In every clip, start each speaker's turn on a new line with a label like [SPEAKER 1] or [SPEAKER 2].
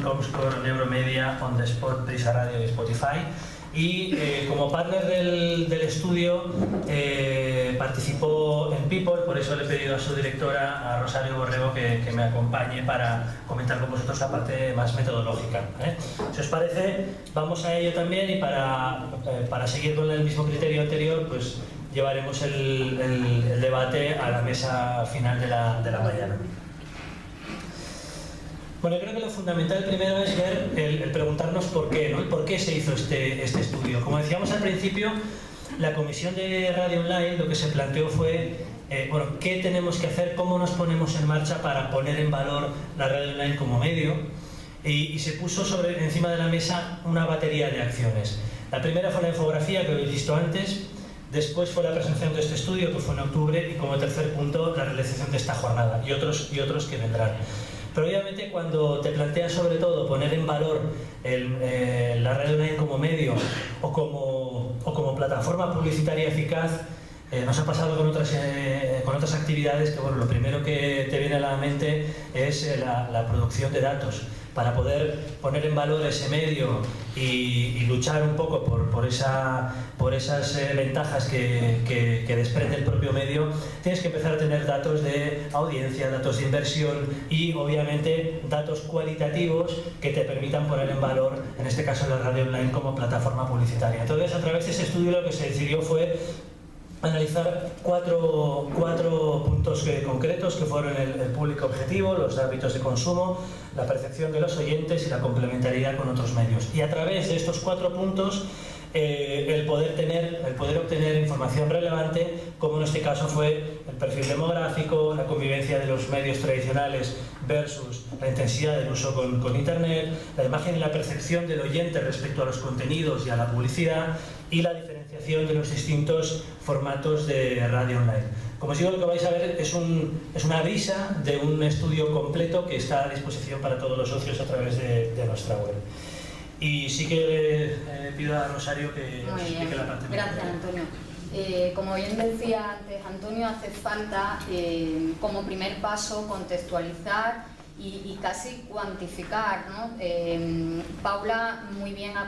[SPEAKER 1] Comscore, Neuromedia, On The Spot, Prisa Radio y Spotify. Y como partner del estudio participó en People, por eso le he pedido a su directora, a Rosario Borrego, que me acompañe para comentar con vosotros la parte más metodológica. Si os parece, vamos a ello también, y para seguir con el mismo criterio anterior, pues llevaremos el debate a la mesa final de la mañana. Bueno, creo que lo fundamental primero es ver el preguntarnos por qué, ¿no? ¿Por qué se hizo este estudio? Como decíamos al principio, la Comisión de Radio Online lo que se planteó fue, bueno, ¿qué tenemos que hacer? ¿Cómo nos ponemos en marcha para poner en valor la radio online como medio? Y se puso encima de la mesa una batería de acciones. La primera fue la infografía, que habéis visto antes. Después fue la presentación de este estudio, que fue en octubre. Y como tercer punto, la realización de esta jornada y otros que vendrán. Pero obviamente cuando te planteas sobre todo poner en valor la radio online como medio o como plataforma publicitaria eficaz, nos ha pasado con otras actividades que, bueno, lo primero que te viene a la mente es la producción de datos. Para poder poner en valor ese medio y luchar un poco por esas ventajas que desprende el propio medio, tienes que empezar a tener datos de audiencia, datos de inversión y obviamente datos cualitativos que te permitan poner en valor, en este caso, la radio online como plataforma publicitaria. Entonces, a través de ese estudio lo que se decidió fue analizar cuatro puntos concretos, que fueron el público objetivo, los hábitos de consumo, la percepción de los oyentes y la complementariedad con otros medios. Y a través de estos 4 puntos, el poder obtener información relevante, como en este caso fue el perfil demográfico, la convivencia de los medios tradicionales versus la intensidad del uso con Internet, la imagen y la percepción del oyente respecto a los contenidos y a la publicidad, y la diferenciación de los distintos formatos de radio online. Como os digo, lo que vais a ver es una vista de un estudio completo que está a disposición para todos los socios a través de nuestra web. Y sí que le pido a Rosario que nos explique la parte.
[SPEAKER 2] Gracias, Antonio. Como bien decía antes Antonio, hace falta como primer paso contextualizar y casi cuantificar, ¿no? Paula muy bien ha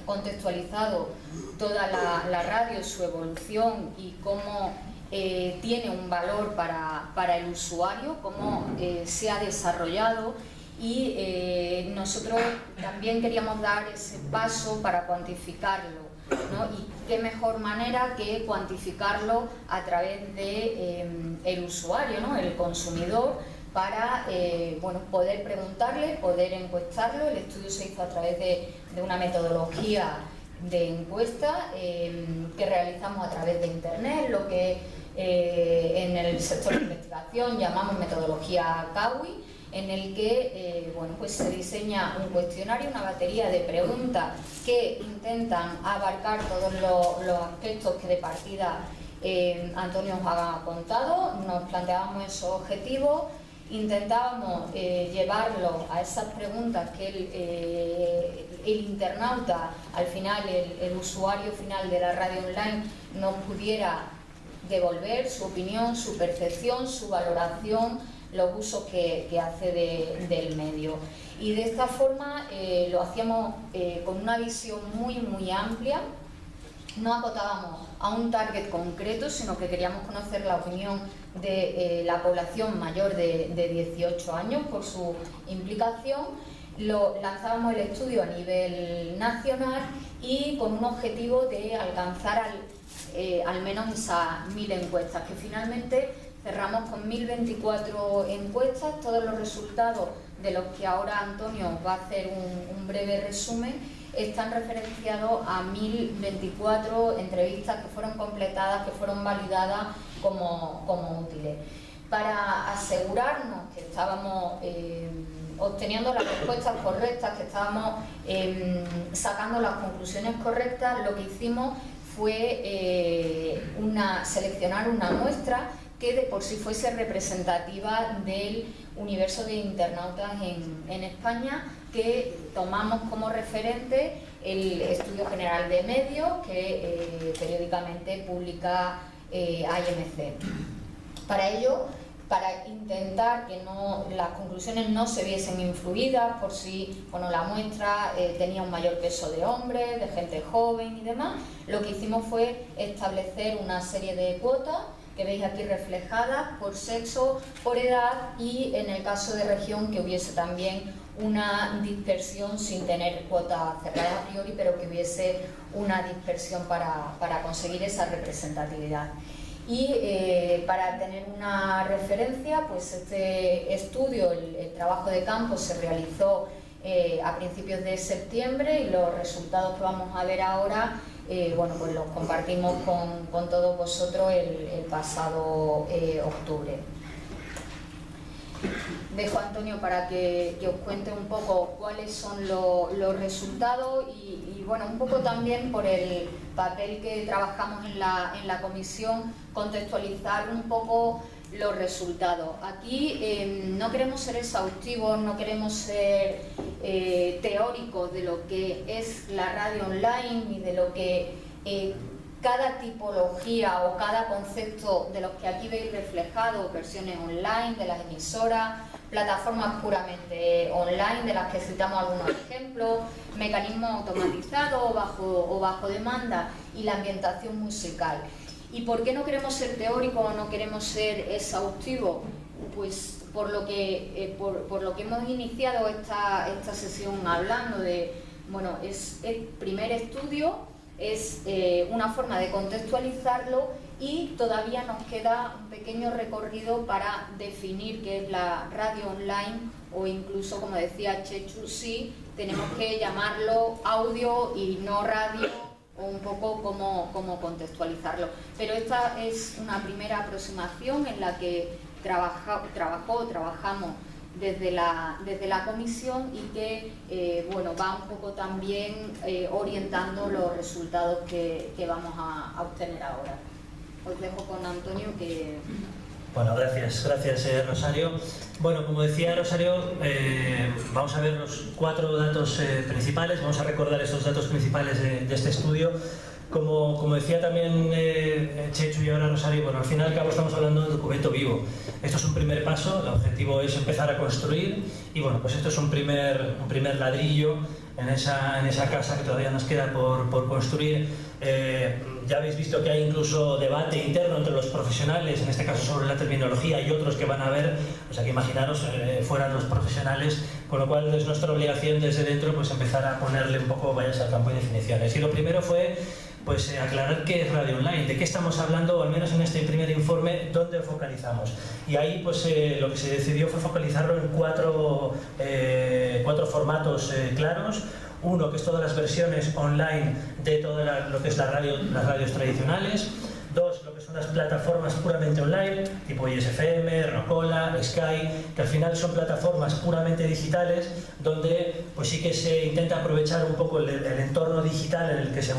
[SPEAKER 2] contextualizado toda la radio, su evolución y cómo tiene un valor para el usuario, cómo se ha desarrollado, y nosotros también queríamos dar ese paso para cuantificarlo, ¿no? Y qué mejor manera que cuantificarlo a través de el usuario, ¿no? El consumidor, para bueno, poder preguntarle, poder encuestarlo. El estudio se hizo a través de una metodología de encuesta que realizamos a través de Internet, lo que en el sector de investigación llamamos metodología CAWI, en el que bueno, pues se diseña un cuestionario, una batería de preguntas que intentan abarcar todos los aspectos que de partida Antonio os ha contado. Nos planteábamos esos objetivos, intentábamos llevarlo a esas preguntas que el internauta, al final el usuario final de la radio online, nos pudiera devolver su opinión, su percepción, su valoración, los usos que hace del medio. Y de esta forma lo hacíamos con una visión muy amplia. No acotábamos a un target concreto, sino que queríamos conocer la opinión de la población mayor de 18 años por su implicación. Lanzábamos el estudio a nivel nacional y con un objetivo de alcanzar al menos esas 1000 encuestas, que finalmente cerramos con 1024 encuestas. Todos los resultados, de los que ahora Antonio va a hacer un breve resumen, están referenciados a 1024 entrevistas que fueron completadas, que fueron validadas como útiles. Para asegurarnos que estábamos obteniendo las respuestas correctas, que estábamos sacando las conclusiones correctas, lo que hicimos fue seleccionar una muestra que de por sí fuese representativa del universo de internautas en España, que tomamos como referente el Estudio General de Medios que periódicamente publica AMC. Para ello para intentar que las conclusiones no se viesen influidas por si la muestra tenía un mayor peso de hombres, de gente joven y demás. Lo que hicimos fue establecer una serie de cuotas que veis aquí reflejadas por sexo, por edad y en el caso de región que hubiese también una dispersión sin tener cuotas cerradas a priori, pero que hubiese una dispersión para conseguir esa representatividad. Y para tener una referencia, pues este estudio, el trabajo de campo se realizó a principios de septiembre y los resultados que vamos a ver ahora pues los compartimos con todos vosotros el pasado octubre. Dejo a Antonio para que os cuente un poco cuáles son los resultados y bueno, un poco también por el papel que trabajamos en la comisión, contextualizar un poco los resultados. Aquí no queremos ser exhaustivos, no queremos ser teóricos de lo que es la radio online ni de lo que cada tipología o cada concepto de los que aquí veis reflejados, versiones online de las emisoras, plataformas puramente online de las que citamos algunos ejemplos, mecanismos automatizados o bajo demanda y la ambientación musical. ¿Y por qué no queremos ser teóricos o no queremos ser exhaustivos? Pues por lo que hemos iniciado esta sesión hablando de, bueno, es el primer estudio, es una forma de contextualizarlo y todavía nos queda un pequeño recorrido para definir qué es la radio online o incluso, como decía Chechu, sí, tenemos que llamarlo audio y no radio o un poco cómo contextualizarlo. Pero esta es una primera aproximación en la que trabajamos desde la comisión y que bueno, va un poco también orientando los resultados que vamos a obtener ahora. Os dejo con Antonio que...
[SPEAKER 1] Bueno, gracias Rosario. Bueno, como decía Rosario, vamos a ver los 4 datos principales, vamos a recordar estos datos principales de este estudio. Como decía también Chechu y ahora Rosario, bueno, al final y al cabo estamos hablando de un documento vivo. Esto es un primer paso, el objetivo es empezar a construir y bueno, pues esto es un primer ladrillo en esa casa que todavía nos queda por construir. Ya habéis visto que hay incluso debate interno entre los profesionales, en este caso sobre la terminología, y otros que van a ver, o sea que imaginaros fueran los profesionales, con lo cual es nuestra obligación desde dentro pues empezar a ponerle un poco vallas al campo de definiciones. Y lo primero fue pues aclarar qué es radio online, de qué estamos hablando, o al menos en este primer informe, dónde focalizamos. Y ahí pues lo que se decidió fue focalizarlo en cuatro formatos claros. Uno, que es todas las versiones online de todo lo que es las radios tradicionales. 2, lo que son las plataformas puramente online, tipo ISFM, Rocola, Sky, que al final son plataformas puramente digitales, donde pues sí que se intenta aprovechar un poco el entorno digital en el que se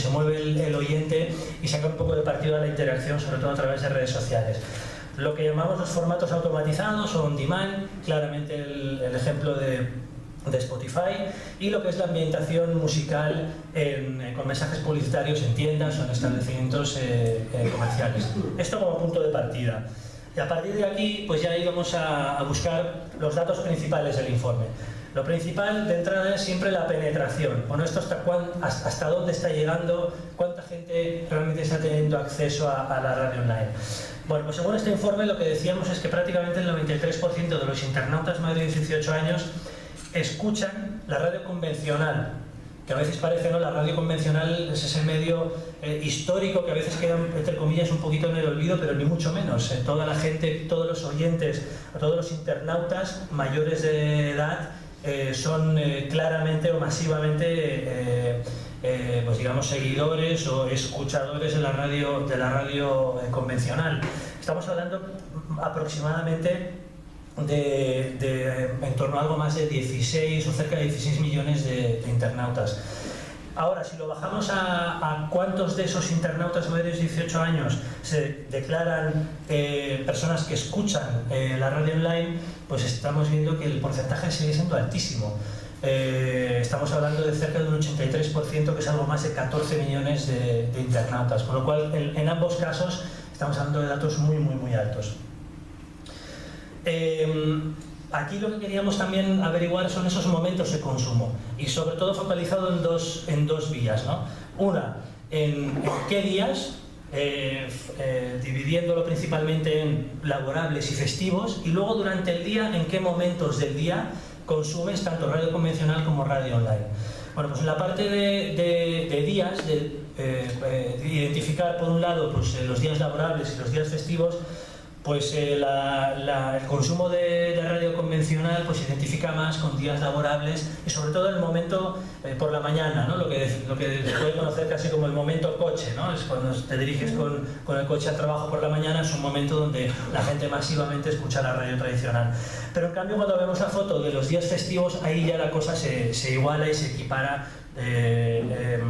[SPEAKER 1] mueve el oyente y sacar un poco de partido a la interacción, sobre todo a través de redes sociales. Lo que llamamos los formatos automatizados o on demand, claramente el ejemplo de Spotify, y lo que es la ambientación musical con mensajes publicitarios en tiendas o en establecimientos comerciales. Esto como punto de partida. Y a partir de aquí pues ya íbamos a buscar los datos principales del informe. Lo principal de entrada es siempre la penetración. Bueno, esto hasta dónde está llegando, cuánta gente realmente está teniendo acceso a la radio online. Bueno, pues según este informe lo que decíamos es que prácticamente el 93% de los internautas mayores de 18 años escuchan la radio convencional, que a veces parece, ¿no? La radio convencional es ese medio histórico que a veces queda, entre comillas, un poquito en el olvido, pero ni mucho menos. Toda la gente, todos los oyentes, todos los internautas mayores de edad son claramente o masivamente pues digamos seguidores o escuchadores de la radio convencional. Estamos hablando aproximadamente de en torno a algo más de 16 o cerca de 16 millones de internautas. Ahora, si lo bajamos a cuántos de esos internautas mayores de 18 años se declaran personas que escuchan la radio online, pues estamos viendo que el porcentaje sigue siendo altísimo. Estamos hablando de cerca de un 83%, que es algo más de 14 millones de internautas, con lo cual en ambos casos estamos hablando de datos muy altos. Aquí lo que queríamos también averiguar son esos momentos de consumo y sobre todo focalizado en dos vías, ¿no? Una, en qué días, dividiéndolo principalmente en laborables y festivos, y luego durante el día en qué momentos del día consumes tanto radio convencional como radio online. Bueno, pues en la parte de días, de identificar por un lado pues, los días laborables y los días festivos, pues el consumo de radio convencional pues se identifica más con días laborables y sobre todo en el momento por la mañana, ¿no? Lo que se puede conocer casi como el momento coche, ¿no? Es cuando te diriges con el coche al trabajo por la mañana, es un momento donde la gente masivamente escucha la radio tradicional. Pero en cambio cuando vemos la foto de los días festivos, ahí ya la cosa se iguala y se equipara, se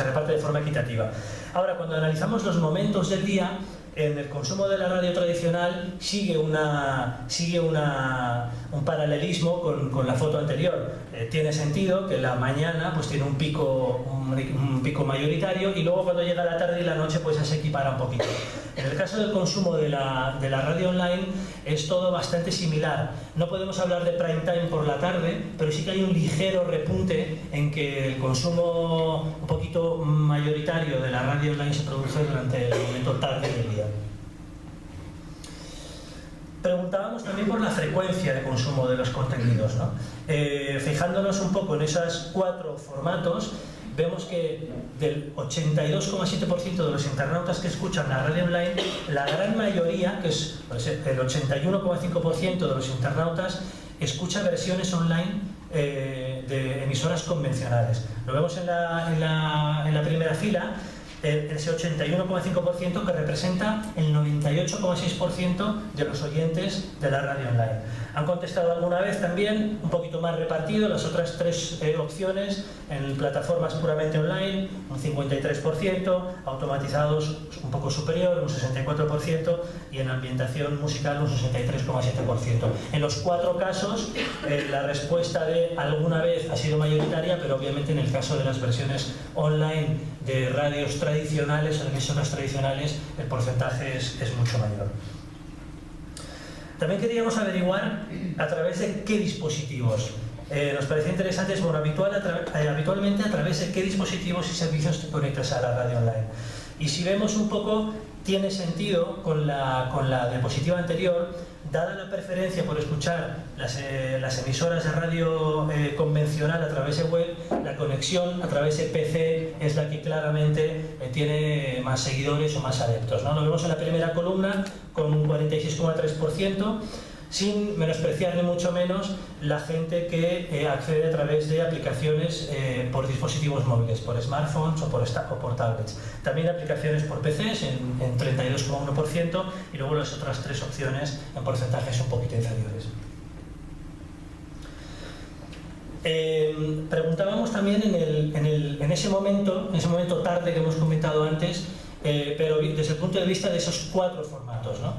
[SPEAKER 1] reparte de forma equitativa. Ahora, cuando analizamos los momentos del día, en el consumo de la radio tradicional sigue un paralelismo con la foto anterior. Tiene sentido que la mañana pues tiene un pico mayoritario y luego cuando llega la tarde y la noche pues ya se equipara un poquito. En el caso del consumo de la radio online es todo bastante similar. No podemos hablar de prime time por la tarde, pero sí que hay un ligero repunte en que el consumo un poquito mayoritario de la radio online se produce durante el momento tarde del día. Preguntábamos también por la frecuencia de consumo de los contenidos, ¿no? Fijándonos un poco en esos 4 formatos, vemos que del 82,7% de los internautas que escuchan la radio online, la gran mayoría, que es el 81,5% de los internautas, escucha versiones online de emisoras convencionales. Lo vemos en la primera fila, ese 81,5% que representa el 98,6% de los oyentes de la radio online. Han contestado alguna vez también, un poquito más repartido, las otras 3 opciones en plataformas puramente online, un 53%, automatizados un poco superior, un 64%, y en ambientación musical un 63,7%. En los 4 casos, la respuesta de alguna vez ha sido mayoritaria, pero obviamente en el caso de las versiones online de radios tradicionales o de emisoras tradicionales, el porcentaje es mucho mayor. También queríamos averiguar a través de qué dispositivos. Nos parecía interesante, es bueno, habitualmente a través de qué dispositivos y servicios te conectas a la radio online. Y si vemos un poco, tiene sentido con la diapositiva anterior, dada la preferencia por escuchar las emisoras de radio convencional a través de web, la conexión a través de PC es la que claramente tiene más seguidores o más adeptos, ¿no? Lo vemos en la primera columna con un 46,3%, sin menospreciar ni mucho menos la gente que accede a través de aplicaciones por dispositivos móviles, por smartphones o por tablets. También aplicaciones por PCs en 32,1% y luego las otras 3 opciones en porcentajes un poquito inferiores. Preguntábamos también en ese momento tarde que hemos comentado antes, pero desde el punto de vista de esos 4 formatos, ¿no?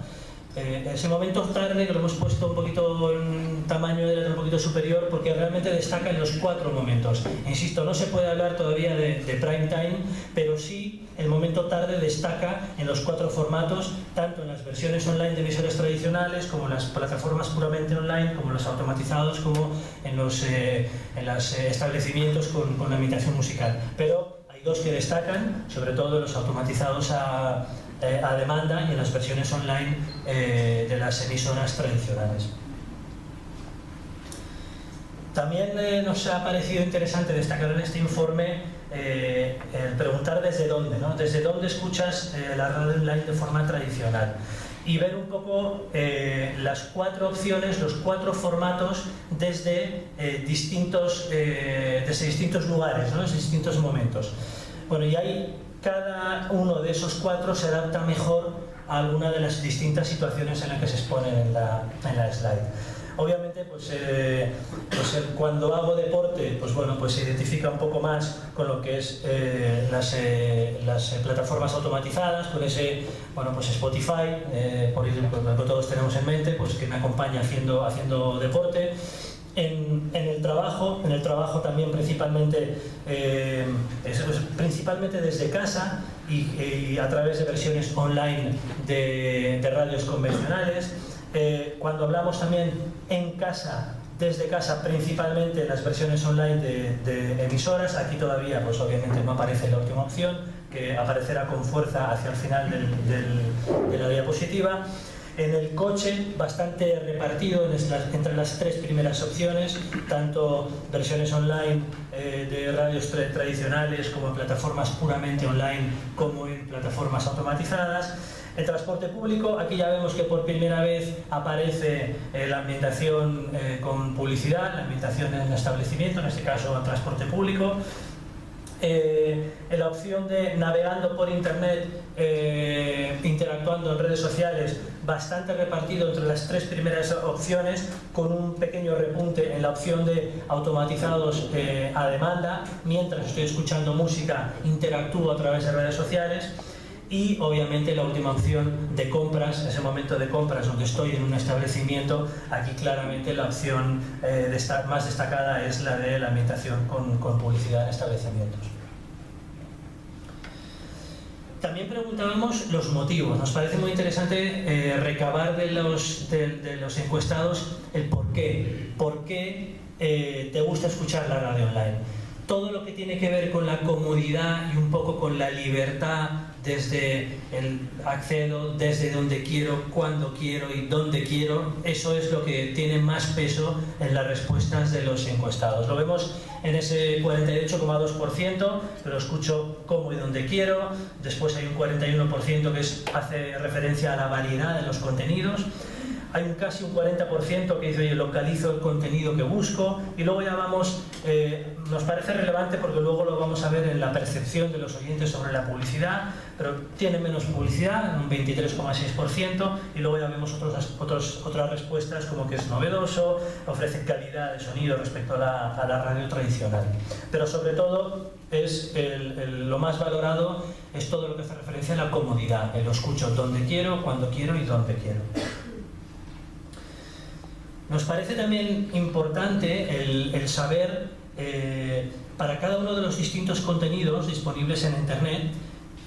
[SPEAKER 1] Ese momento tarde, que lo hemos puesto un poquito en tamaño un poquito superior, porque realmente destaca en los 4 momentos. Insisto, no se puede hablar todavía de prime time, pero sí el momento tarde destaca en los 4 formatos, tanto en las versiones online de emisoras tradicionales, como en las plataformas puramente online, como en los automatizados, como en los establecimientos con imitación musical. Pero hay 2 que destacan, sobre todo los automatizados a demanda y en las versiones online de las emisoras tradicionales. También nos ha parecido interesante destacar en este informe el preguntar desde dónde, ¿no? Desde dónde escuchas la radio online de forma tradicional y ver un poco las 4 opciones, los 4 formatos desde distintos lugares, ¿no? Desde distintos momentos. Bueno, y ahí cada uno de esos 4 se adapta mejor a alguna de las distintas situaciones en las que se exponen en la slide. Obviamente, cuando hago deporte, pues bueno, pues se identifica un poco más con lo que es las plataformas automatizadas, con ese, bueno, pues Spotify, por lo que todos tenemos en mente, pues que me acompaña haciendo deporte. En el trabajo también principalmente desde casa y a través de versiones online de radios convencionales. Cuando hablamos también en casa, desde casa, principalmente las versiones online de emisoras, aquí todavía pues obviamente no aparece la última opción, que aparecerá con fuerza hacia el final de la diapositiva. En el coche, bastante repartido entre las tres primeras opciones, tanto versiones online de radios tradicionales como en plataformas puramente online, como en plataformas automatizadas. En transporte público, aquí ya vemos que por primera vez aparece la ambientación con publicidad, la ambientación en el establecimiento, en este caso en transporte público. En la opción de navegando por internet, interactuando en redes sociales, bastante repartido entre las tres primeras opciones, con un pequeño repunte en la opción de automatizados a demanda. Mientras estoy escuchando música, interactúo a través de redes sociales. Y obviamente la última opción de compras, ese momento de compras donde estoy en un establecimiento, aquí claramente la opción más destacada es la de la ambientación con publicidad en establecimientos. También preguntábamos los motivos. Nos parece muy interesante recabar de los encuestados el por qué. ¿Por qué te gusta escuchar la radio online? Todo lo que tiene que ver con la comodidad y un poco con la libertad, desde el accedo, desde donde quiero, cuando quiero y dónde quiero, eso es lo que tiene más peso en las respuestas de los encuestados. Lo vemos en ese 48,2%, que lo escucho como y donde quiero. Después hay un 41% que hace referencia a la variedad de los contenidos. Hay casi un 40% que dice, oye, localizo el contenido que busco. Y luego ya vamos, nos parece relevante porque luego lo vamos a ver en la percepción de los oyentes sobre la publicidad, pero tiene menos publicidad, un 23,6%, y luego ya vemos otras respuestas como que es novedoso, ofrece calidad de sonido respecto a la radio tradicional. Pero sobre todo es lo más valorado es todo lo que hace referencia a la comodidad, lo escucho donde quiero, cuando quiero y dónde quiero. Nos parece también importante el saber, para cada uno de los distintos contenidos disponibles en Internet,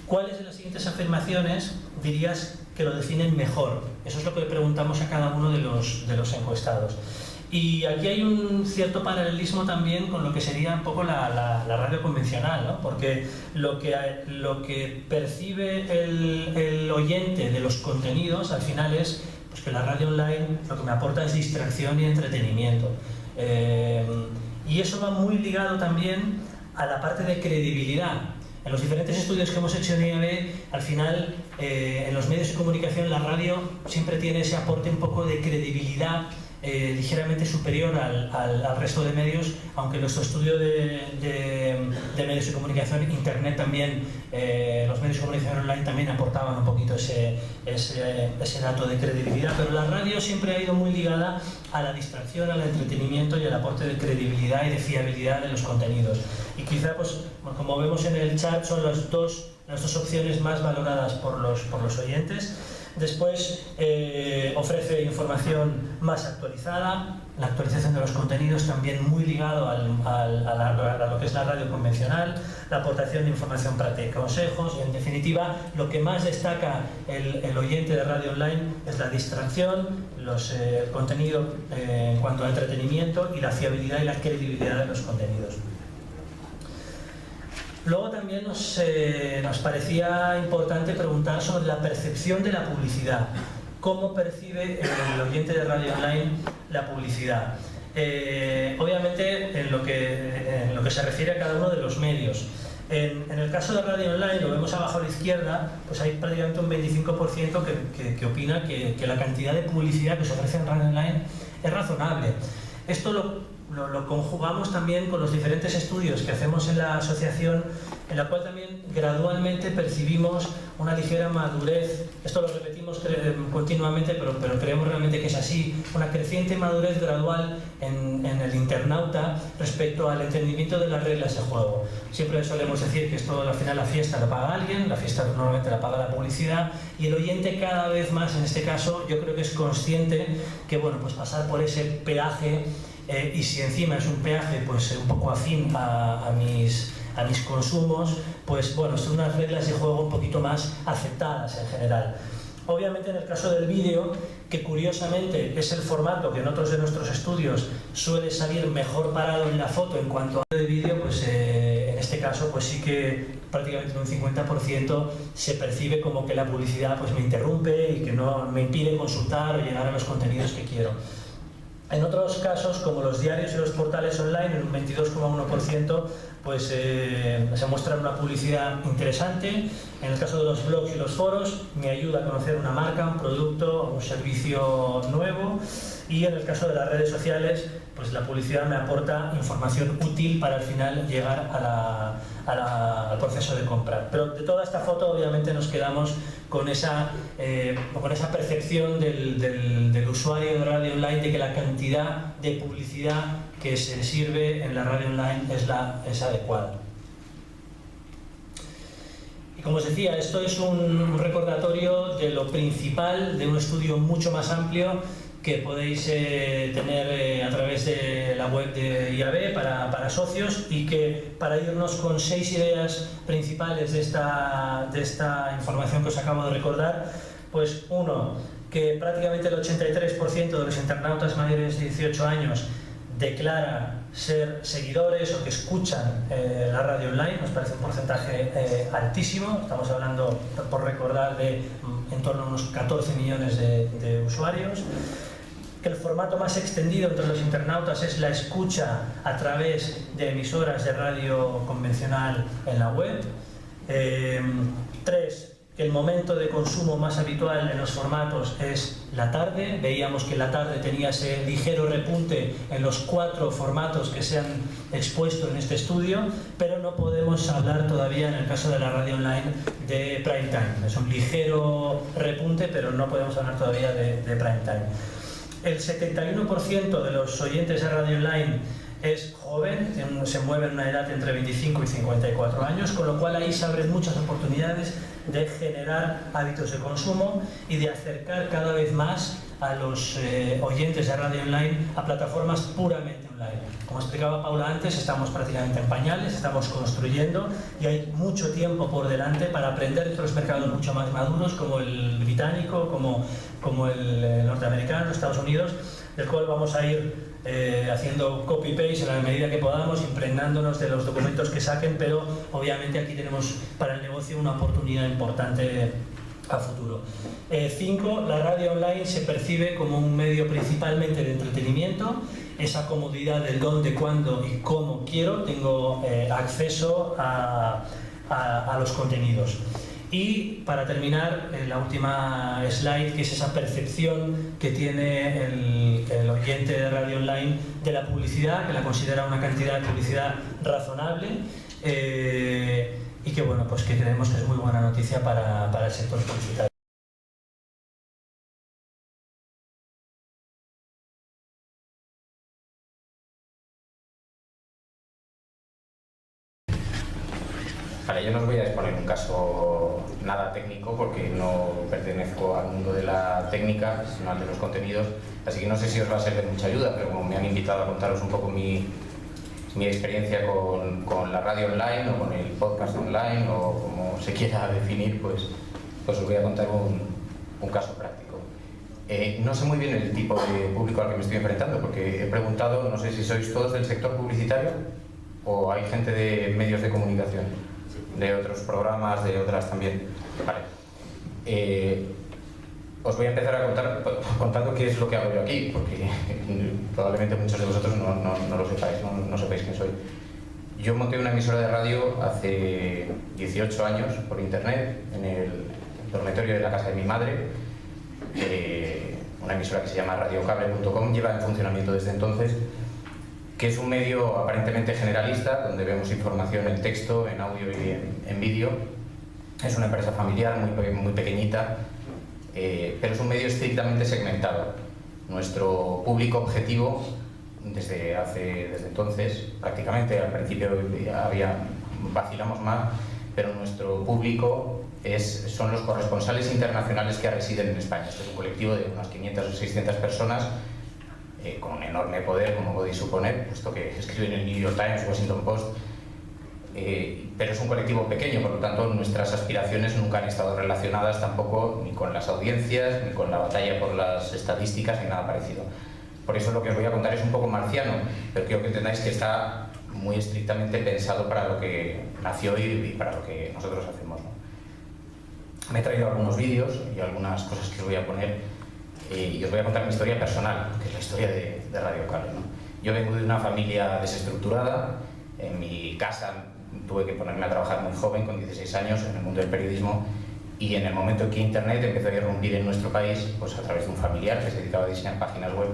[SPEAKER 1] cuáles de las siguientes afirmaciones dirías que lo definen mejor. Eso es lo que le preguntamos a cada uno de los encuestados. Y aquí hay un cierto paralelismo también con lo que sería un poco la radio convencional, ¿no? Porque lo que percibe el oyente de los contenidos al final es pues que la radio online lo que me aporta es distracción y entretenimiento. Y eso va muy ligado también a la parte de credibilidad. En los diferentes estudios que hemos hecho en IAB, al final, en los medios de comunicación, la radio siempre tiene ese aporte un poco de credibilidad ligeramente superior al resto de medios, aunque nuestro estudio de medios de comunicación, Internet también, los medios de comunicación online también aportaban un poquito ese dato de credibilidad, pero la radio siempre ha ido muy ligada a la distracción, al entretenimiento y al aporte de credibilidad y de fiabilidad de los contenidos. Y quizá, pues, como vemos en el chat, son las dos opciones más valoradas por los oyentes. Después ofrece información más actualizada, la actualización de los contenidos también muy ligado a lo que es la radio convencional, la aportación de información práctica y consejos, y en definitiva lo que más destaca el oyente de radio online es la distracción, el contenido en cuanto a entretenimiento y la fiabilidad y la credibilidad de los contenidos. Luego también nos parecía importante preguntar sobre la percepción de la publicidad. ¿Cómo percibe el oyente de radio online la publicidad? Obviamente en lo que se refiere a cada uno de los medios. En el caso de radio online, lo vemos abajo a la izquierda, pues hay prácticamente un 25% que opina que la cantidad de publicidad que se ofrece en radio online es razonable. Esto lo conjugamos también con los diferentes estudios que hacemos en la asociación, en la cual también gradualmente percibimos una ligera madurez. Esto lo repetimos continuamente, pero creemos realmente que es así, una creciente madurez gradual en el internauta respecto al entendimiento de las reglas de juego. Siempre solemos decir que esto al final la fiesta la paga alguien, la fiesta normalmente la paga la publicidad, y el oyente cada vez más, en este caso, yo creo que es consciente que, bueno, pues pasar por ese peaje, y si encima es un peaje pues un poco afín a mis consumos, pues bueno, son unas reglas de juego un poquito más aceptadas en general. Obviamente en el caso del vídeo, que curiosamente es el formato que en otros de nuestros estudios suele salir mejor parado en la foto en cuanto a de vídeo, pues en este caso pues sí que prácticamente en un 50% se percibe como que la publicidad pues me interrumpe y que no me impide consultar o llegar a los contenidos que quiero. En otros casos, como los diarios y los portales online, en un 22,1%, pues se muestra una publicidad interesante. En el caso de los blogs y los foros, me ayuda a conocer una marca, un producto o un servicio nuevo. Y en el caso de las redes sociales, pues la publicidad me aporta información útil para al final llegar al proceso de compra. Pero de toda esta foto, obviamente, nos quedamos con esa percepción del usuario de radio online de que la cantidad de publicidad que se sirve en la radio online es adecuada. Y como os decía, esto es un recordatorio de lo principal de un estudio mucho más amplio que podéis tener a través de la web de IAB para socios, y que para irnos con 6 ideas principales de esta información que os acabo de recordar, pues uno, que prácticamente el 83% de los internautas mayores de 18 años declara ser seguidores o que escuchan la radio online. Nos parece un porcentaje altísimo. Estamos hablando, por recordar, de en torno a unos 14 millones de usuarios. Que el formato más extendido entre los internautas es la escucha a través de emisoras de radio convencional en la web. 3. Que el momento de consumo más habitual en los formatos es la tarde. Veíamos que la tarde tenía ese ligero repunte en los 4 formatos que se han expuesto en este estudio, pero no podemos hablar todavía, en el caso de la radio online, de prime time. Es un ligero repunte, pero no podemos hablar todavía de prime time. El 71% de los oyentes de radio online es joven, se mueve en una edad entre 25 y 54 años, con lo cual ahí se abren muchas oportunidades de generar hábitos de consumo y de acercar cada vez más a los oyentes de radio online a plataformas puramente online. Como explicaba Paula antes, estamos prácticamente en pañales, estamos construyendo y hay mucho tiempo por delante para aprender de otros mercados mucho más maduros, como el británico, como el norteamericano, Estados Unidos, del cual vamos a ir haciendo copy-paste en la medida que podamos, impregnándonos de los documentos que saquen, pero obviamente aquí tenemos para el negocio una oportunidad importante a futuro. 5. La radio online se percibe como un medio principalmente de entretenimiento, esa comodidad del dónde, cuándo y cómo quiero, tengo acceso a los contenidos. Y para terminar, la última slide, que es esa percepción que tiene el oyente de radio online de la publicidad, que la considera una cantidad de publicidad razonable, y que bueno, pues que creemos que es muy buena noticia para el sector publicitario.
[SPEAKER 3] Vale, yo no os voy a exponer un caso nada técnico porque no pertenezco al mundo de la técnica, sino al de los contenidos, así que no sé si os va a ser de mucha ayuda, pero como me han invitado a contaros un poco mi experiencia con la radio online o con el podcast online o como se quiera definir, pues os voy a contar un caso práctico. No sé muy bien el tipo de público al que me estoy enfrentando, porque he preguntado, no sé si sois todos del sector publicitario o hay gente de medios de comunicación, de otros programas, de otras también. Vale. Os voy a empezar a contar contando qué es lo que hago yo aquí, porque probablemente muchos de vosotros no lo sepáis, no sepáis quién soy. Yo monté una emisora de radio hace 18 años por internet, en el dormitorio de la casa de mi madre, una emisora que se llama radiocable.com, lleva en funcionamiento desde entonces, que es un medio aparentemente generalista, donde vemos información en texto, en audio y en vídeo. Es una empresa familiar muy pequeñita, pero es un medio estrictamente segmentado. Nuestro público objetivo, desde entonces, prácticamente, al principio vacilamos más, pero nuestro público son los corresponsales internacionales que residen en España. Este es un colectivo de unas 500 o 600 personas, con un enorme poder, como podéis suponer, puesto que escriben en el New York Times, Washington Post, pero es un colectivo pequeño, por lo tanto nuestras aspiraciones nunca han estado relacionadas tampoco ni con las audiencias, ni con la batalla por las estadísticas, ni nada parecido. Por eso lo que os voy a contar es un poco marciano, pero quiero que entendáis que está muy estrictamente pensado para lo que nació y para lo que nosotros hacemos, ¿no? Me he traído algunos vídeos y algunas cosas que os voy a poner y os voy a contar mi historia personal, que es la historia de Radio Cable, ¿no? Yo vengo de una familia desestructurada. En mi casa tuve que ponerme a trabajar muy joven, con 16 años, en el mundo del periodismo, y en el momento en que Internet empezó a irrumpir en nuestro país, pues a través de un familiar que se dedicaba a diseñar páginas web,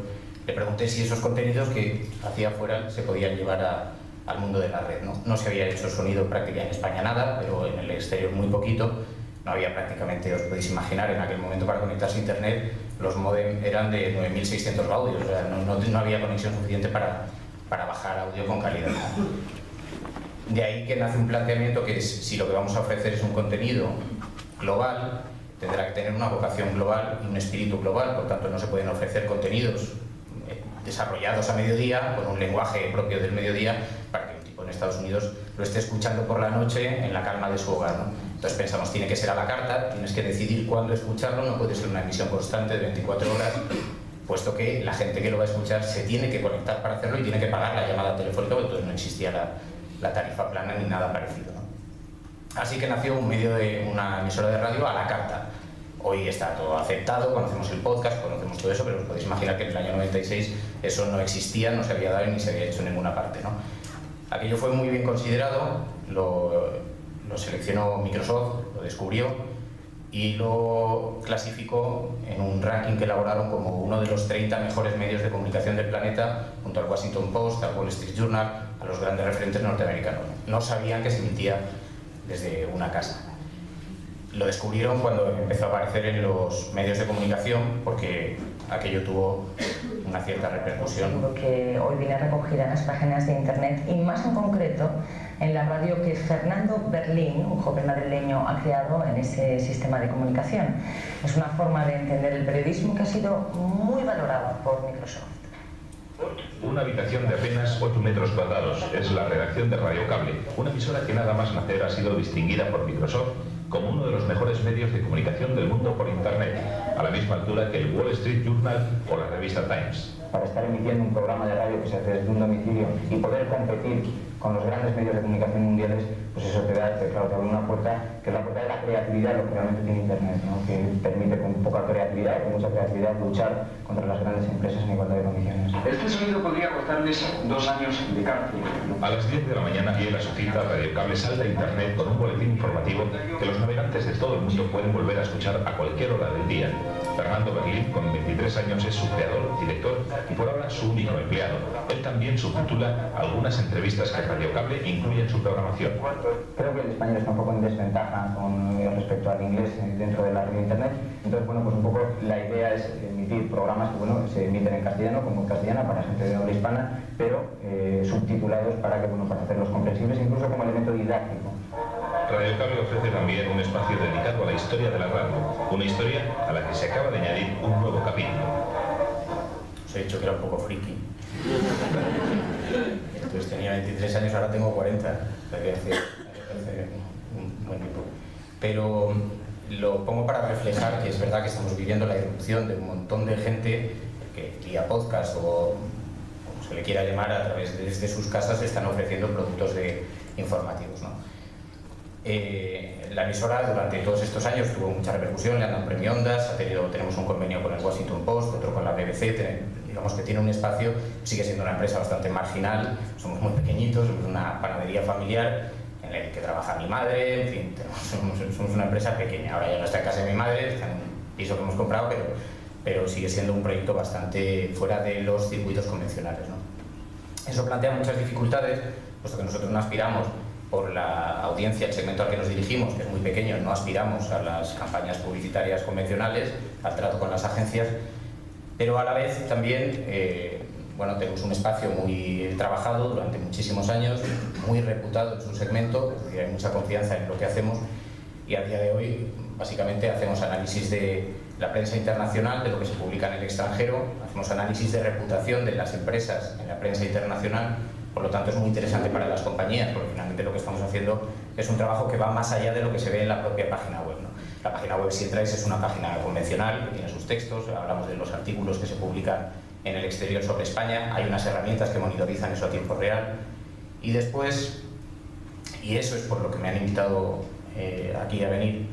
[SPEAKER 3] le pregunté si esos contenidos que hacía fuera se podían llevar al mundo de la red, ¿no? No se había hecho sonido prácticamente en España nada, pero en el exterior muy poquito. No había prácticamente, os podéis imaginar, en aquel momento para conectarse a Internet, los modem eran de 9600 baudios, o sea, no había conexión suficiente para bajar audio con calidad. De ahí que nace un planteamiento que es, si lo que vamos a ofrecer es un contenido global, tendrá que tener una vocación global y un espíritu global, por tanto no se pueden ofrecer contenidos desarrollados a mediodía, con un lenguaje propio del mediodía, para que un tipo en Estados Unidos lo esté escuchando por la noche en la calma de su hogar, ¿no? Entonces pensamos, tiene que ser a la carta, tienes que decidir cuándo escucharlo, no puede ser una emisión constante de 24 horas, puesto que la gente que lo va a escuchar se tiene que conectar para hacerlo y tiene que pagar la llamada telefónica, porque entonces no existía la tarifa plana ni nada parecido, ¿no? Así que nació un medio de una emisora de radio a la carta. Hoy está todo aceptado, conocemos el podcast, conocemos todo eso, pero os podéis imaginar que en el año 96 eso no existía, no se había dado ni se había hecho en ninguna parte, ¿no? Aquello fue muy bien considerado, lo seleccionó Microsoft, lo descubrió y lo clasificó en un ranking que elaboraron como uno de los 30 mejores medios de comunicación del planeta, junto al Washington Post, al Wall Street Journal, a los grandes referentes norteamericanos. No sabían que se emitía desde una casa. Lo descubrieron cuando empezó a aparecer en los medios de comunicación, porque aquello tuvo una cierta repercusión.
[SPEAKER 4] Lo que hoy viene recogida en las páginas de Internet, y más en concreto en la radio que Fernando Berlín, un joven madrileño, ha creado en ese sistema de comunicación. Es una forma de entender el periodismo que ha sido muy valorada por Microsoft.
[SPEAKER 5] Una habitación de apenas 8 metros cuadrados es la redacción de Radio Cable, una emisora que nada más nacer ha sido distinguida por Microsoft como uno de los mejores medios de comunicación del mundo por Internet, a la misma altura que el Wall Street Journal o la revista Times.
[SPEAKER 6] Para estar emitiendo un programa de radio que se hace desde un domicilio y poder competir con los grandes medios de comunicación mundiales, pues eso te abre una puerta, que es la puerta de la creatividad, lo que realmente tiene Internet, ¿no? Que permite con poca creatividad, con mucha creatividad, luchar contra las grandes empresas en igualdad de condiciones.
[SPEAKER 7] Este sonido podría costarles 2 años de cárcel.
[SPEAKER 5] A las 10 de la mañana llega a su cita Radio Cable salta a Internet con un boletín informativo que los navegantes de todo el mundo pueden volver a escuchar a cualquier hora del día. Fernando Berlín, con 23 años, es su creador, director y por ahora su único empleado. Él también subtitula algunas entrevistas que Radio Cable incluye en su programación.
[SPEAKER 6] Creo que el español está un poco en desventaja con respecto al inglés dentro de la red de Internet. Entonces, bueno, pues un poco la idea es emitir programas que, bueno, se emiten en castellano, como en castellana, para gente de habla hispana, pero subtitulados para que, bueno, para hacerlos comprensibles, incluso como elemento didáctico.
[SPEAKER 5] Radio Cable ofrece también un espacio dedicado a la historia de la radio, una historia a la que se acaba de añadir un nuevo capítulo.
[SPEAKER 3] Os he dicho que era un poco friki. Entonces tenía 23 años, ahora tengo 40. Me parece un buen tiempo. Pero lo pongo para reflejar que es verdad que estamos viviendo la irrupción de un montón de gente que vía podcast o como se le quiera llamar, a través de sus casas están ofreciendo productos informativos, ¿no? La emisora durante todos estos años tuvo mucha repercusión, le han dado un premio Ondas, tenemos un convenio con el Washington Post, otro con la BBC, digamos que tiene un espacio, sigue siendo una empresa bastante marginal, somos muy pequeñitos, somos una panadería familiar en la que trabaja mi madre, en fin, somos una empresa pequeña. Ahora ya no está en casa de mi madre, está en un piso que hemos comprado, pero sigue siendo un proyecto bastante fuera de los circuitos convencionales, ¿no? Eso plantea muchas dificultades, puesto que nosotros no aspiramos por la audiencia, el segmento al que nos dirigimos, que es muy pequeño, no aspiramos a las campañas publicitarias convencionales, al trato con las agencias, pero a la vez también bueno, tenemos un espacio muy trabajado durante muchísimos años, muy reputado en su segmento, es decir, hay mucha confianza en lo que hacemos y a día de hoy básicamente hacemos análisis de la prensa internacional, de lo que se publica en el extranjero, hacemos análisis de reputación de las empresas en la prensa internacional, Por lo tanto, es muy interesante para las compañías, porque finalmente lo que estamos haciendo es un trabajo que va más allá de lo que se ve en la propia página web, ¿no? La página web, si entráis, es una página convencional que tiene sus textos, hablamos de los artículos que se publican en el exterior sobre España, hay unas herramientas que monitorizan eso a tiempo real, y después, y eso es por lo que me han invitado aquí a venir,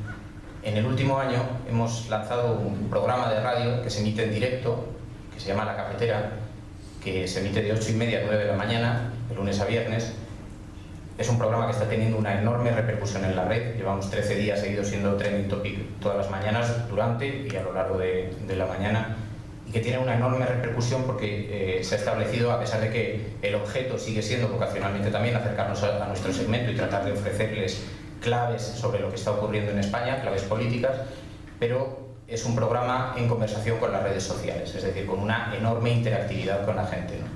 [SPEAKER 3] en el último año hemos lanzado un programa de radio que se emite en directo, que se llama La Cafetera, que se emite de 8:30 a 9 de la mañana, de lunes a viernes. Es un programa que está teniendo una enorme repercusión en la red. Llevamos 13 días seguidos siendo trending topic todas las mañanas, durante y a lo largo de la mañana, y que tiene una enorme repercusión porque se ha establecido, a pesar de que el objeto sigue siendo vocacionalmente también acercarnos a nuestro segmento y tratar de ofrecerles claves sobre lo que está ocurriendo en España, claves políticas, pero es un programa en conversación con las redes sociales, es decir, con una enorme interactividad con la gente, ¿no?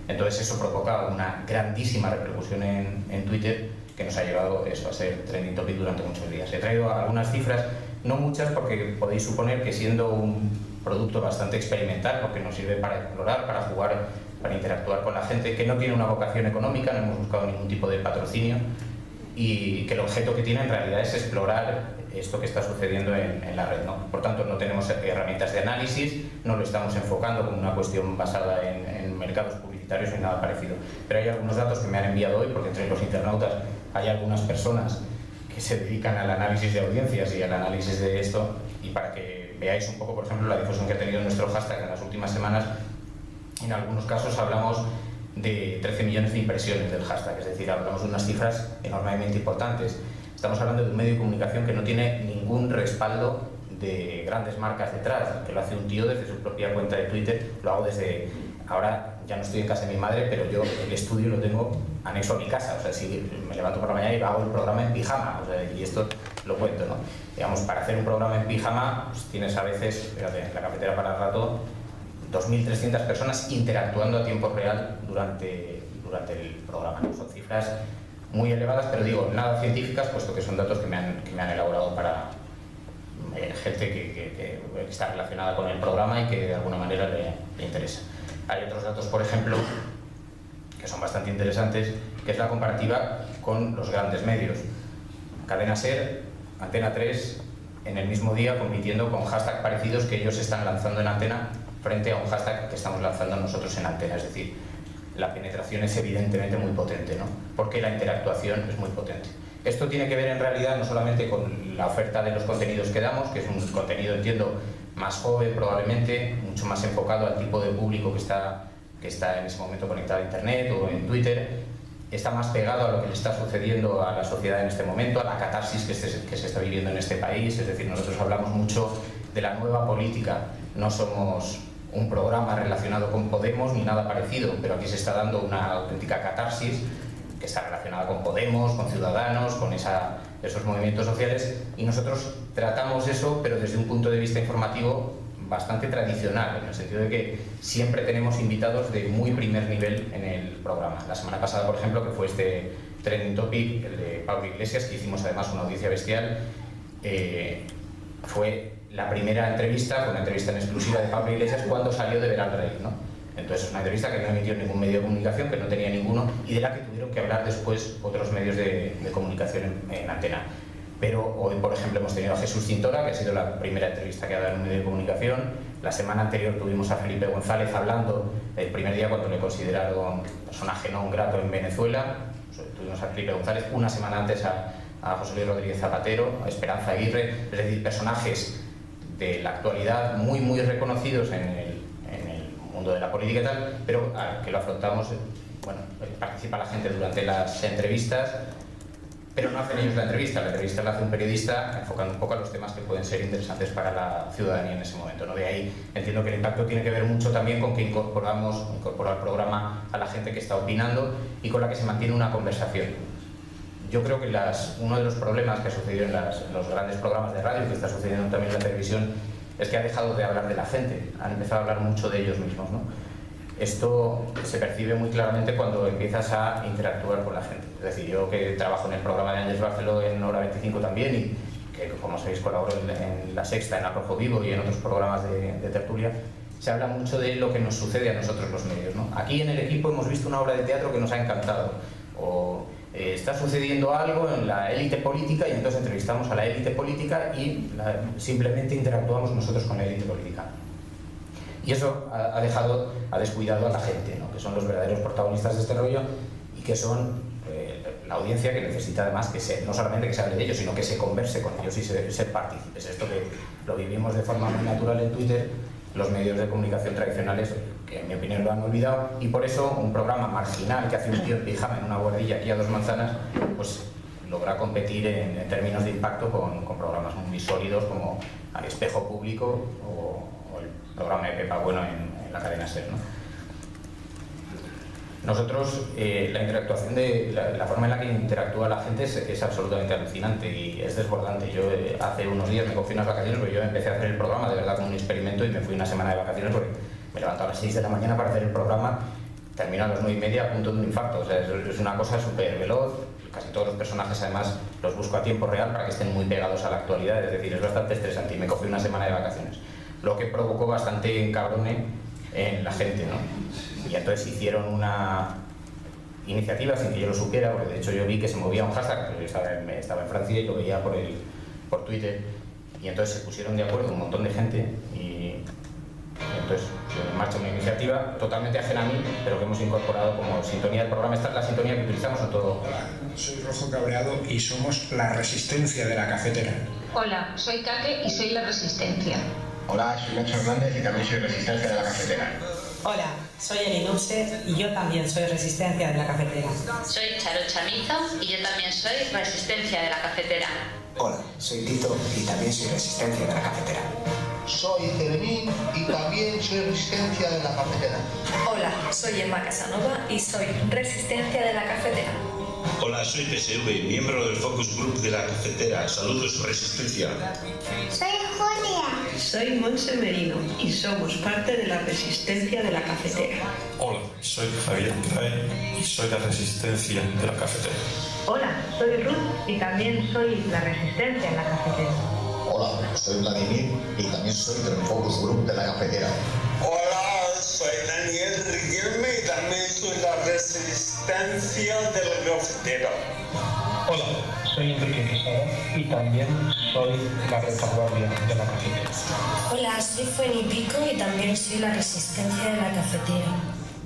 [SPEAKER 3] Entonces eso provoca una grandísima repercusión en Twitter, que nos ha llevado eso a ser trending topic durante muchos días. He traído algunas cifras, no muchas, porque podéis suponer que siendo un producto bastante experimental, porque nos sirve para explorar, para jugar, para interactuar con la gente, que no tiene una vocación económica, no hemos buscado ningún tipo de patrocinio, y que el objeto que tiene en realidad es explorar esto que está sucediendo en la red, ¿no? Por tanto, no tenemos herramientas de análisis, no lo estamos enfocando como una cuestión basada en mercados publicitarios ni nada parecido. Pero hay algunos datos que me han enviado hoy, porque entre los internautas hay algunas personas que se dedican al análisis de audiencias y al análisis de esto, y para que veáis un poco, por ejemplo, la difusión que ha tenido nuestro hashtag en las últimas semanas, en algunos casos hablamos de 13 millones de impresiones del hashtag, es decir, hablamos de unas cifras enormemente importantes. Estamos hablando de un medio de comunicación que no tiene ningún respaldo de grandes marcas detrás, que lo hace un tío desde su propia cuenta de Twitter. Lo hago desde... Ahora ya no estoy en casa de mi madre, pero yo el estudio lo tengo anexo a mi casa. O sea, si me levanto por la mañana y hago el programa en pijama, o sea, y esto lo cuento, ¿no? Digamos, para hacer un programa en pijama, pues tienes a veces, fíjate, La Cafetera para el rato, 2.300 personas interactuando a tiempo real durante el programa, ¿no? Son cifras muy elevadas, pero digo, nada científicas, puesto que son datos que me han elaborado para gente que está relacionada con el programa y que de alguna manera le interesa. Hay otros datos, por ejemplo, que son bastante interesantes, que es la comparativa con los grandes medios. Cadena SER, Antena 3, en el mismo día compitiendo con hashtags parecidos que ellos están lanzando en Antena frente a un hashtag que estamos lanzando nosotros en Antena, es decir, la penetración es evidentemente muy potente, ¿no? Porque la interactuación es muy potente. Esto tiene que ver en realidad no solamente con la oferta de los contenidos que damos, que es un contenido, entiendo, más joven probablemente, mucho más enfocado al tipo de público que está en ese momento conectado a Internet o en Twitter, está más pegado a lo que le está sucediendo a la sociedad en este momento, a la catarsis que se está viviendo en este país. Es decir, nosotros hablamos mucho de la nueva política, no somos un programa relacionado con Podemos ni nada parecido, pero aquí se está dando una auténtica catarsis que está relacionada con Podemos, con Ciudadanos, con esos movimientos sociales, y nosotros tratamos eso, pero desde un punto de vista informativo bastante tradicional, en el sentido de que siempre tenemos invitados de muy primer nivel en el programa. La semana pasada, por ejemplo, que fue este trending topic, el de Pablo Iglesias, que hicimos además una audiencia bestial, fue la primera entrevista, fue una entrevista en exclusiva de Pablo Iglesias cuando salió de Ver al Rey, ¿no? Entonces es una entrevista que no emitió ningún medio de comunicación, que no tenía ninguno, y de la que tuvieron que hablar después otros medios de comunicación en Antena. Pero hoy, por ejemplo, hemos tenido a Jesús Cintora, que ha sido la primera entrevista que ha dado en un medio de comunicación. La semana anterior tuvimos a Felipe González hablando el primer día cuando le consideraron personaje no grato en Venezuela. Tuvimos a Felipe González, una semana antes a José Luis Rodríguez Zapatero, a Esperanza Aguirre, es decir, personajes de la actualidad muy reconocidos en el mundo de la política y tal, pero que lo afrontamos, bueno, participa la gente durante las entrevistas, pero no hacen ellos la entrevista la hace un periodista enfocando un poco a los temas que pueden ser interesantes para la ciudadanía en ese momento, ¿no? De ahí entiendo que el impacto tiene que ver mucho también con que incorpora al programa a la gente que está opinando y con la que se mantiene una conversación. Yo creo que uno de los problemas que ha sucedido en los grandes programas de radio, que está sucediendo también en la televisión, es que ha dejado de hablar de la gente, han empezado a hablar mucho de ellos mismos, ¿no? Esto se percibe muy claramente cuando empiezas a interactuar con la gente. Es decir, yo que trabajo en el programa de Ángeles Barceló en Hora 25 también, y que, como sabéis, colaboro en La Sexta, en Arrojo Vivo y en otros programas de tertulia, se habla mucho de lo que nos sucede a nosotros los medios, ¿no? Aquí en el equipo hemos visto una obra de teatro que nos ha encantado, o está sucediendo algo en la élite política y entonces entrevistamos a la élite política y simplemente interactuamos nosotros con la élite política. Y eso ha descuidado a la gente, ¿no? Que son los verdaderos protagonistas de este rollo y que son la audiencia que necesita además no solamente que se hable de ellos, sino que se converse con ellos y se participe. Es esto que lo vivimos de forma muy natural en Twitter, los medios de comunicación tradicionales, que en mi opinión lo han olvidado, y por eso un programa marginal que hace un tío en pijama en una guardilla aquí a 2 manzanas, pues logra competir en términos de impacto con programas muy sólidos como Al Espejo Público o el programa de Pepa Bueno en la cadena SER, ¿no? Nosotros, la interactuación la forma en la que interactúa la gente es absolutamente alucinante y es desbordante. Yo hace unos días me cogí unas vacaciones porque yo empecé a hacer el programa de verdad como un experimento y me fui una semana de vacaciones porque me levanto a las 6 de la mañana para hacer el programa, termino a las 9:30 a punto de un infarto. O sea, es una cosa súper veloz. Casi todos los personajes además los busco a tiempo real para que estén muy pegados a la actualidad, es decir, es bastante estresante y me cogí una semana de vacaciones, lo que provocó bastante encabrone en la gente, ¿no? Y entonces hicieron una iniciativa sin que yo lo supiera, porque de hecho yo vi que se movía un hashtag, yo estaba en Francia y lo veía por Twitter, y entonces se pusieron de acuerdo un montón de gente y entonces en marcha una iniciativa totalmente ajena a mí, pero que hemos incorporado como sintonía del programa. Esta es la sintonía que utilizamos en todo.
[SPEAKER 8] Hola, soy Rojo Cabreado y somos la Resistencia de la Cafetera.
[SPEAKER 9] Hola, soy Kake y soy la Resistencia.
[SPEAKER 10] Hola, soy Nacho Hernández y también soy Resistencia de la Cafetera.
[SPEAKER 11] Hola, soy Elinupse y yo también soy Resistencia de la Cafetera.
[SPEAKER 12] Soy Charo Chamizo y yo también soy Resistencia de la Cafetera.
[SPEAKER 13] Hola, soy Tito y también soy Resistencia de la Cafetera.
[SPEAKER 14] Soy Ceremín y también soy Resistencia de la Cafetera.
[SPEAKER 15] Hola, soy Emma Casanova y soy Resistencia de la Cafetera.
[SPEAKER 16] Hola, soy PSV, miembro del Focus Group de la Cafetera. Saludos, Resistencia.
[SPEAKER 17] Soy Julia.
[SPEAKER 18] Soy Monse Merino y somos parte de la Resistencia de la Cafetera.
[SPEAKER 19] Hola, soy Javier Crae y soy la Resistencia de la Cafetera.
[SPEAKER 20] Hola, soy Ruth y también soy la Resistencia de la Cafetera.
[SPEAKER 14] Hola, soy Vladimir y también soy del Focus Group de la Cafetera.
[SPEAKER 21] Hola, soy Daniel Riquelme y también soy la Resistencia de la Cafetera.
[SPEAKER 22] Hola, soy Enrique Quesada y también soy la retaguardia de la cafetera.
[SPEAKER 23] Hola, soy Fanny Pico y también soy la Resistencia de la Cafetera.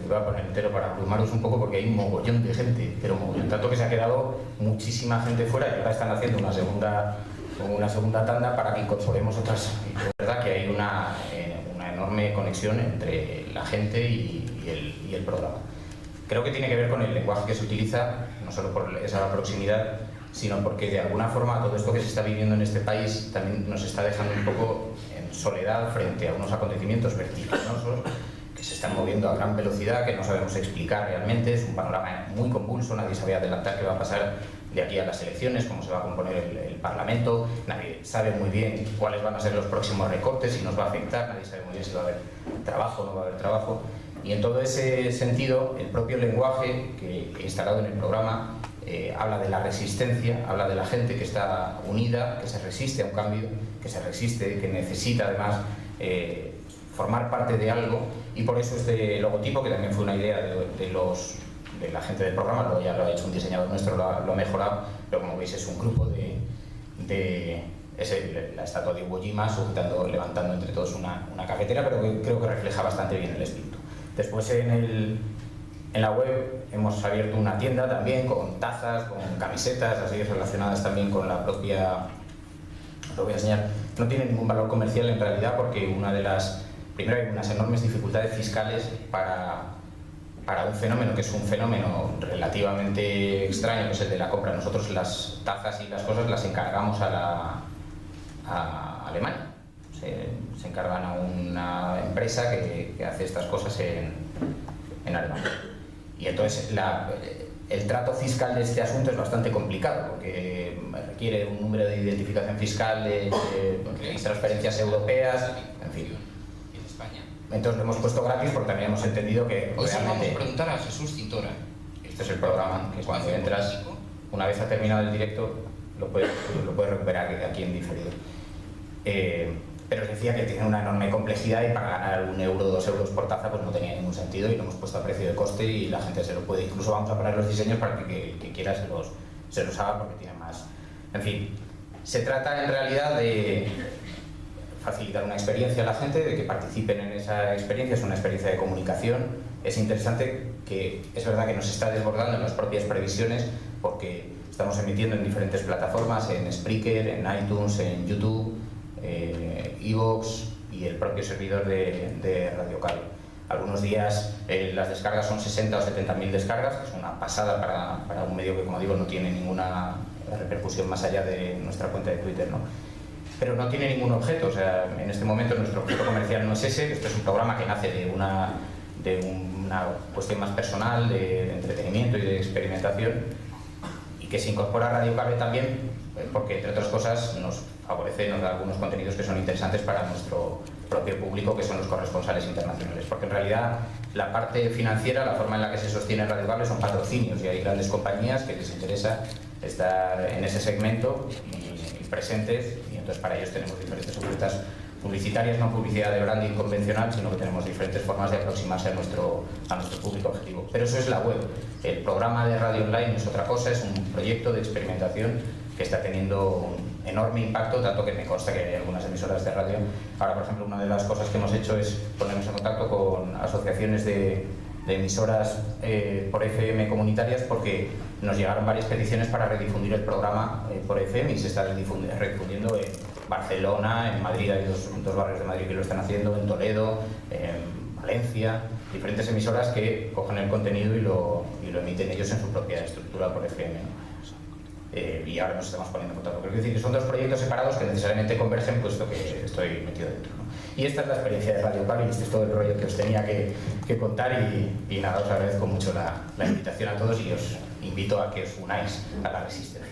[SPEAKER 3] Me voy a poner entero para abrumaros un poco porque hay un mogollón de gente, pero mogollón, tanto que se ha quedado muchísima gente fuera y ahora están haciendo una segunda tanda para que incorporemos otras. Es verdad que hay una enorme conexión entre la gente y el programa. Creo que tiene que ver con el lenguaje que se utiliza, no solo por esa proximidad, sino porque de alguna forma todo esto que se está viviendo en este país también nos está dejando un poco en soledad frente a unos acontecimientos vertiginosos que se están moviendo a gran velocidad, que no sabemos explicar realmente. Es un panorama muy convulso, nadie sabe adelantar qué va a pasar de aquí a las elecciones, cómo se va a componer el Parlamento, nadie sabe muy bien cuáles van a ser los próximos recortes, si nos va a afectar, nadie sabe muy bien si va a haber trabajo o no va a haber trabajo. Y en todo ese sentido, el propio lenguaje que he instalado en el programa habla de la resistencia, habla de la gente que está unida, que se resiste a un cambio, que se resiste, que necesita además formar parte de algo, y por eso este logotipo, que también fue una idea de la gente del programa, luego ya lo ha hecho un diseñador nuestro, lo ha mejorado, pero como veis es un grupo es la estatua de Iwo Jima levantando entre todos una cafetera, pero que creo que refleja bastante bien el espíritu. Después en la web hemos abierto una tienda también con tazas, con camisetas, así relacionadas también con la propia... Lo voy a enseñar. No tiene ningún valor comercial en realidad porque primero hay unas enormes dificultades fiscales para un fenómeno que es un fenómeno relativamente extraño, que es el de la compra. Nosotros las tazas y las cosas las encargamos a Alemania. Se encargan a una empresa que hace estas cosas en Alemania. Y entonces el trato fiscal de este asunto es bastante complicado porque requiere un número de identificación fiscal, de transferencias europeas, en fin. ¿En España? Entonces lo hemos puesto gratis porque también hemos entendido que
[SPEAKER 24] Pues
[SPEAKER 3] realmente...
[SPEAKER 24] vamos a preguntar a Jesús Cintora.
[SPEAKER 3] Este es el programa, que cuando entras, una vez ha terminado el directo, lo puedes recuperar aquí en diferido. pero os decía que tiene una enorme complejidad y para ganar 1 euro, 2 euros por taza pues no tenía ningún sentido y lo hemos puesto a precio de coste y la gente se lo puede, incluso vamos a poner los diseños para que el que quiera se los haga porque tiene más. En fin, se trata en realidad de facilitar una experiencia a la gente, de que participen en esa experiencia, es una experiencia de comunicación. Es interesante que es verdad que nos está desbordando en las propias previsiones porque estamos emitiendo en diferentes plataformas, en Spreaker, en iTunes, en YouTube, iVoox y el propio servidor de Radio Cable. Algunos días las descargas son 60 o 70.000 descargas, que es una pasada para un medio que, como digo, no tiene ninguna repercusión más allá de nuestra cuenta de Twitter, ¿no? Pero no tiene ningún objeto, o sea, en este momento nuestro objeto comercial no es ese, esto es un programa que nace de una cuestión más personal, de entretenimiento y de experimentación, y que se incorpora a Radio Cable también, porque entre otras cosas nos favorece, nos da algunos contenidos que son interesantes para nuestro propio público, que son los corresponsales internacionales, porque en realidad la parte financiera, la forma en la que se sostiene Radio Cable son patrocinios, y hay grandes compañías que les interesa estar en ese segmento y presentes, y entonces para ellos tenemos diferentes ofertas publicitarias, no publicidad de branding convencional, sino que tenemos diferentes formas de aproximarse a nuestro público objetivo. Pero eso es la web. El programa de radio online es otra cosa, es un proyecto de experimentación que está teniendo un enorme impacto, tanto que me consta que hay algunas emisoras de radio. Ahora, por ejemplo, una de las cosas que hemos hecho es ponernos en contacto con asociaciones de emisoras por FM comunitarias, porque nos llegaron varias peticiones para redifundir el programa por FM y se está redifundiendo en Barcelona, en Madrid, hay dos barrios de Madrid que lo están haciendo, en Toledo, en Valencia, diferentes emisoras que cogen el contenido y lo emiten ellos en su propia estructura por FM, ¿no? Y ahora nos estamos poniendo en contacto. Pero quiero decir que son dos proyectos separados que necesariamente convergen, puesto que estoy metido dentro, ¿no? Y esta es la experiencia de Radio Cable y este es todo el rollo que os tenía que contar y nada, os agradezco mucho la invitación a todos y os invito a que os unáis a la resistencia.